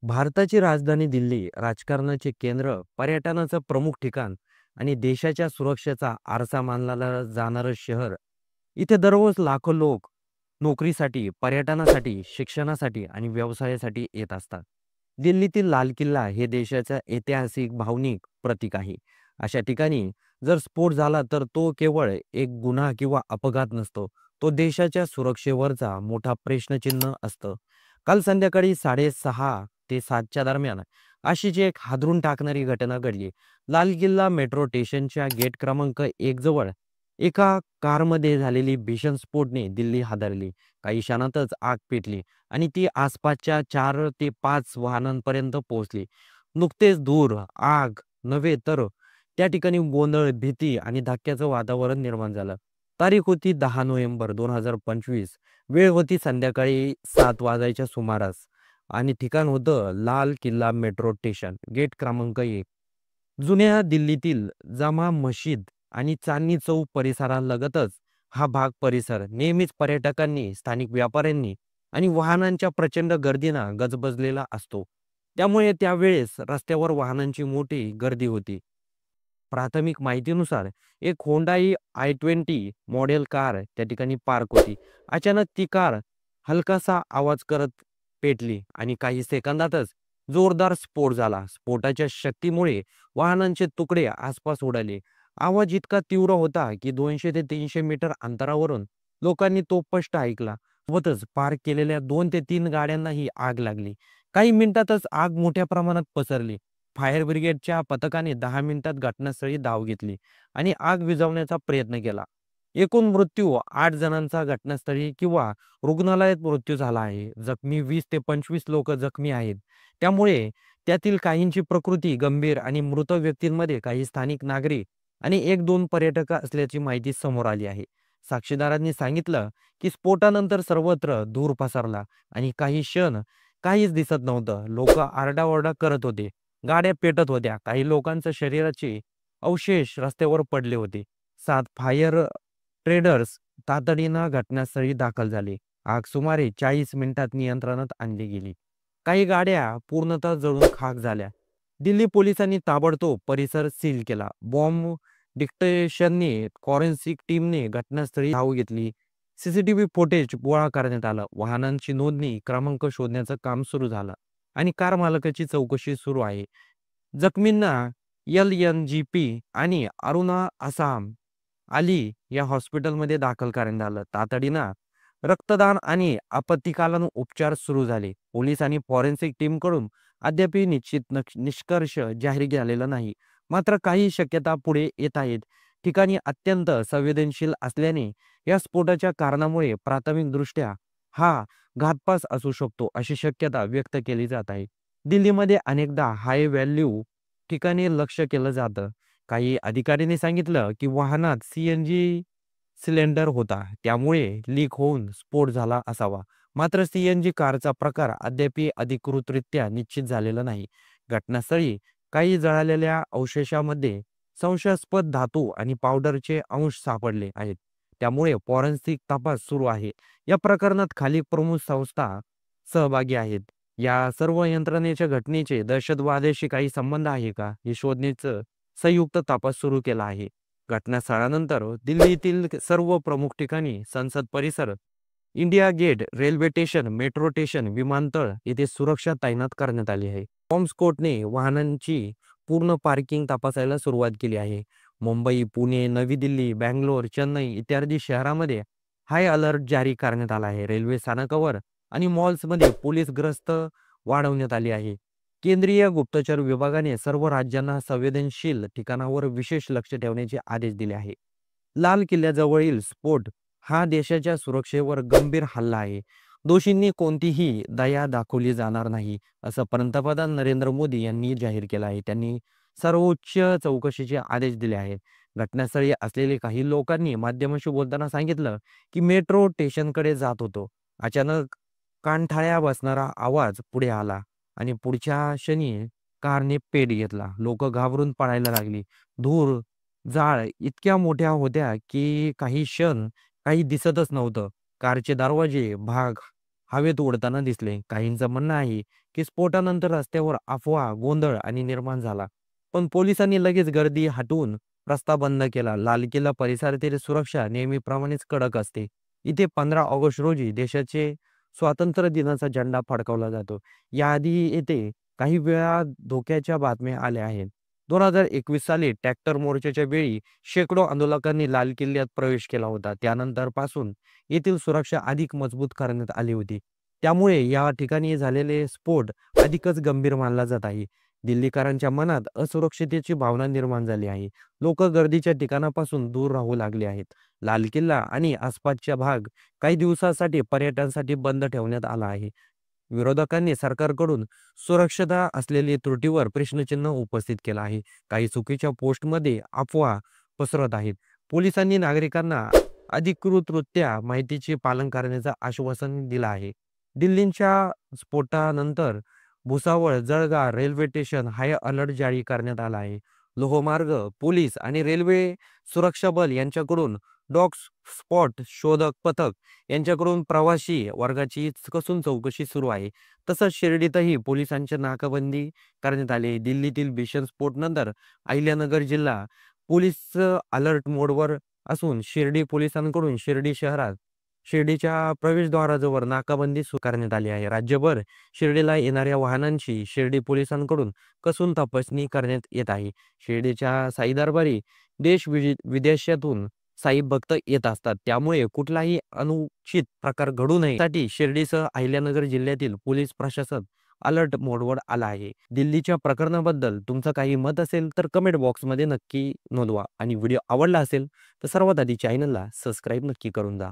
भारताची राजधानी दिल्ली राजकारणाचे केंद्र, पर्यटनाचं प्रमुख ठिकाण आणि देशाच्या सुरक्षेचा आरसा मानला जाणारं शहर. इथे दररोज लाखो लोक नोकरीसाठी, पर्यटनासाठी, शिक्षणासाठी आणि व्यवसायासाठी येत असतात. दिल्लीतील लाल किल्ला हे देशाचं ऐतिहासिक, भावनिक प्रतीक आहे. अशा ठिकाणी जर स्फोट झाला तर तो केवळ एक गुन्हा किंवा अपघात नसतो. तो देशाच्या सुरक्षेवरचा मोठा प्रश्नचिन्ह असतं. काल संध्याकाळी 6:30 ते 7च्या दरम्यान अशीच एक हादरून टाकणारी घटना घडली. लाल किल्ला मेट्रो स्टेशनच्या गेट क्रमांक 1 जवळ एका कारमध्ये झालेली भीषण स्फोटने दिल्ली हादरली. काही क्षणातच आग पेटली आणि ती आसपासच्या 4 ते 5 वाहनांपर्यंत पोहोचली. नुकतेच धूर, आग नव्हे तर त्या ठिकाणी गोंधळ, भीती आणि धक्क्याचं वातावरण निर्माण झालं. तारीख होती 10 नोव्हेंबर 2025. वेळ होती संध्याकाळी 7 वाजायच्या सुमारास आणि ठिकाण होतं लाल किल्ला मेट्रो स्टेशन, गेट क्रमांक 1. जुन्या दिल्लीतील जामा मशीद आणि चांदणी चौक परिसरालगतच हा भाग परिसर नेहमीच पर्यटकांनी, स्थानिक व्यापाऱ्यांनी आणि वाहनांच्या प्रचंड गर्दीनं गजबजलेला असतो. त्यामुळे त्यावेळेस रस्त्यावर वाहनांची मोठी गर्दी होती. प्राथमिक माहितीनुसार एक होंडाई आय-20 मॉडेल कार त्या ठिकाणी पार्क होती. अचानक ती कार हलकासा आवाज करत पेटली आणि काही सेकंदातच जोरदार स्फोट झाला. स्फोटाच्या शक्तीमुळे वाहनांचे तुकडे आसपास उडाले. आवाज इतका तीव्र होता की 200 ते 300 मीटर अंतरावरून लोकांनी तो स्पष्ट ऐकला. सोबतच पार्क केलेल्या 2 ते 3 गाड्यांनाही आग लागली. काही मिनिटातच आग मोठ्या प्रमाणात पसरली. फायर ब्रिगेडच्या पथकाने 10 मिनिटात घटनास्थळी धाव घेतली आणि आग विझवण्याचा प्रयत्न केला. एकूण मृत्यू 8 जणांचा घटनास्थळी किंवा रुग्णालयात मृत्यू झाला आहे. जखमी 20 ते 25 लोक जखमी आहेत. त्यामुळे त्यातील काहींची प्रकृती गंभीर आणि मृत व्यक्तींमध्ये काही स्थानिक नागरिक आणि 1-2 पर्यटक असल्याची माहिती समोर आली आहे. साक्षीदारांनी सांगितलं की स्फोटानंतर सर्वत्र धूर पसरला आणि काही क्षण काहीच दिसत नव्हतं. लोक आरडाओरडा करत होते. गाड्या पेटत होत्या. काही लोकांच्या शरीराचे अवशेष रस्त्यावर पडले होते. 7 फायर ट्रेडर्स तातडीनं घटनास्थळी दाखल झाले. आग सुमारे 40 मिनिटात नियंत्रणात आणली गेली. काही गाड्या पूर्णतः जळून खाक झाल्या. दिल्ली पोलिसांनी ताबडतोब परिसर सील केला. बॉम्ब डिटेक्शनने फॉरेन्सिक टीमने घटनास्थळी धाव घेतली. सीसीटीव्ही फुटेज गोळा करण्यात आलं. वाहनांची नोंदणी क्रमांक शोधण्याचं काम सुरू झालं आणि कार मालकाची चौकशी सुरू आहे. जखमींना एल-एन-जी-पी आणि अरुणा आसाम आली या हॉस्पिटलमध्ये दाखल करण्यात आलं. तातडीनं रक्तदान आणि आपत्कालीन उपचार सुरू झाले. पोलीस आणि फॉरेन्सिक टीमकडून अद्यापही निश्चित निष्कर्ष जाहीर झालेला नाही. मात्र काही शक्यता पुढे येत आहेत. ठिकाणी अत्यंत संवेदनशील असल्याने या स्फोटाच्या कारणामुळे प्राथमिकदृष्ट्या हा घातपात असू शकतो अशी शक्यता व्यक्त केली जात आहे. दिल्लीमध्ये अनेकदा हाय व्हॅल्यू ठिकाणी लक्ष केलं जातं. काही अधिकाऱ्यांनी सांगितलं की वाहनात सीएनजी सिलेंडर होता, त्यामुळे लीक होऊन स्फोट झाला असावा. मात्र सीएनजी कारचा प्रकार अद्याप अधिकृतरित्या निश्चित झालेला नाही. घटनास्थळी काही जळालेल्या अवशेषामध्ये संशयास्पद धातू आणि पावडरचे अंश सापडले आहेत. त्यामुळे फॉरेन्सिक तपास सुरू आहे. या प्रकरणात खाली प्रमुख संस्था सहभागी आहेत. या सर्व यंत्रणेच्या घटनेचे दहशतवादाशी काही संबंध आहे का हे शोधण्याचं संयुक्त तपास सुरू केला आहे. घटनास्थळानंतर दिल्लीतील सर्व प्रमुख ठिकाणी संसद परिसर, India Gate, railway station, metro station, विमानतळ येथे सुरक्षा तैनात करण्यात आली आहे. बॉम्बस्फोटने वाहनांची पूर्ण पार्किंग तपासायला सुरुवात केली आहे. मुंबई, पुणे, नवी दिल्ली, बंगलोर, चेन्नई इत्यादी शहरामध्ये हाय अलर्ट जारी करण्यात आला आहे. रेल्वे स्थानकावर आणि मॉल्समध्ये पोलीस गस्त वाढवण्यात आली आहे. केंद्रीय गुप्तचर विभागाने सर्व राज्यांना संवेदनशील ठिकाणावर विशेष लक्ष ठेवण्याचे आदेश दिले आहे. लाल किल्ल्याजवळील स्फोट हा देशाच्या सुरक्षेवर गंभीर हल्ला आहे. दोषींनी कोणतीही दया दाखवली जाणार नाही, असं पंतप्रधान नरेंद्र मोदी यांनी जाहीर केलं आहे. त्यांनी सर्वोच्च चौकशीचे आदेश दिले आहेत. घटनास्थळी असलेले काही लोकांनी माध्यमांशी बोलताना सांगितलं की मेट्रो स्टेशनकडे जात होतो. अचानक कानठळ्या बसणारा आवाज पुढे आला आणि पुढच्या क्षणी कारने पेट घेतला. लोक घाबरून पळायला लागली. धूर, जाळ इतक्या मोठ्या होत्या की काही क्षण काही दिसतच नव्हतं. कारचे दरवाजे भाग हवेत उडताना दिसले. काहींचं म्हणणं आहे की स्फोटानंतर रस्त्यावर अफवा, गोंधळ आणि निर्माण झाला. पण पोलिसांनी लगेच गर्दी हटवून रस्ता बंद केला. लाल किल्ला परिसरातील सुरक्षा नेहमीप्रमाणेच कडक असते. इथे 15 ऑगस्ट रोजी देशाचे स्वातंत्र्य दिनाचा झेंडा फडकवला जातो. याआधी येथे काही वेळा धोक्याच्या बातम्या आल्या आहेत. 2021 साली ट्रॅक्टर मोर्चाच्या वेळी शेकडो आंदोलकांनी लाल किल्ल्यात प्रवेश केला होता. त्यानंतर पासून येथील सुरक्षा अधिक मजबूत करण्यात आली होती. त्यामुळे या ठिकाणी झालेले स्फोट अधिकच गंभीर मानला जात आहे. दिल्लीकरांच्या मनात असुरक्षिततेची भावना निर्माण झाली आहे. लोक गर्दीच्या ठिकाणापासून दूर राहू लागले आहेत. लाल किल्ला आणि आसपासचा भाग काही दिवसांसाठी पर्यटनासाठी बंद ठेवण्यात आला आहे. विरोधकांनी सरकारकडून सुरक्षता असलेली त्रुटीवर प्रश्नचिन्ह उपस्थित केला आहे. काही चुकीच्या पोस्टमध्ये अफवा पसरत आहेत. पोलिसांनी नागरिकांना अधिकृतरित्या माहितीचे पालन करण्याचं आश्वासन दिलं आहे. दिल्लीच्या स्फोटानंतर Bhusawal, Jalgaon railway station high alert जारी करण्यात आला आहे. लोहमार्ग, पोलीस आणि रेल्वे सुरक्षा बल यांच्याकडून डॉग स्पॉट शोधक पथक यांच्याकडून प्रवासी वर्गाची कसून चौकशी सुरू आहे. तसंच शिर्डीतही पोलिसांची नाकाबंदी करण्यात आली आहे. दिल्लीतील भीषण स्फोटनंतर अहिल्यानगर जिल्हा पोलीस अलर्ट मोडवर असून शिर्डी पोलिसांकडून शिर्डी शहरात शिर्डीच्या प्रवेशद्वाराजवळ नाकाबंदी करण्यात आली आहे. राज्यभर शिर्डीला येणाऱ्या वाहनांची शिर्डी पोलिसांकडून कसून तपासणी करण्यात येत आहे. शिर्डीच्या साई दरबारी विदेशातून साई भक्त येत असतात. त्यामुळे कुठलाही अनुचित प्रकार घडू नये यासाठी शिर्डीसह अहिल्यानगर जिल्ह्यातील पोलीस प्रशासन अलर्ट मोडवर आला आहे. दिल्लीच्या प्रकरणाबद्दल तुमचं काही मत असेल तर कमेंट बॉक्समध्ये नक्की नोंदवा आणि व्हिडिओ आवडला असेल तर सर्वात आधी चॅनलला सबस्क्राईब नक्की करून जा.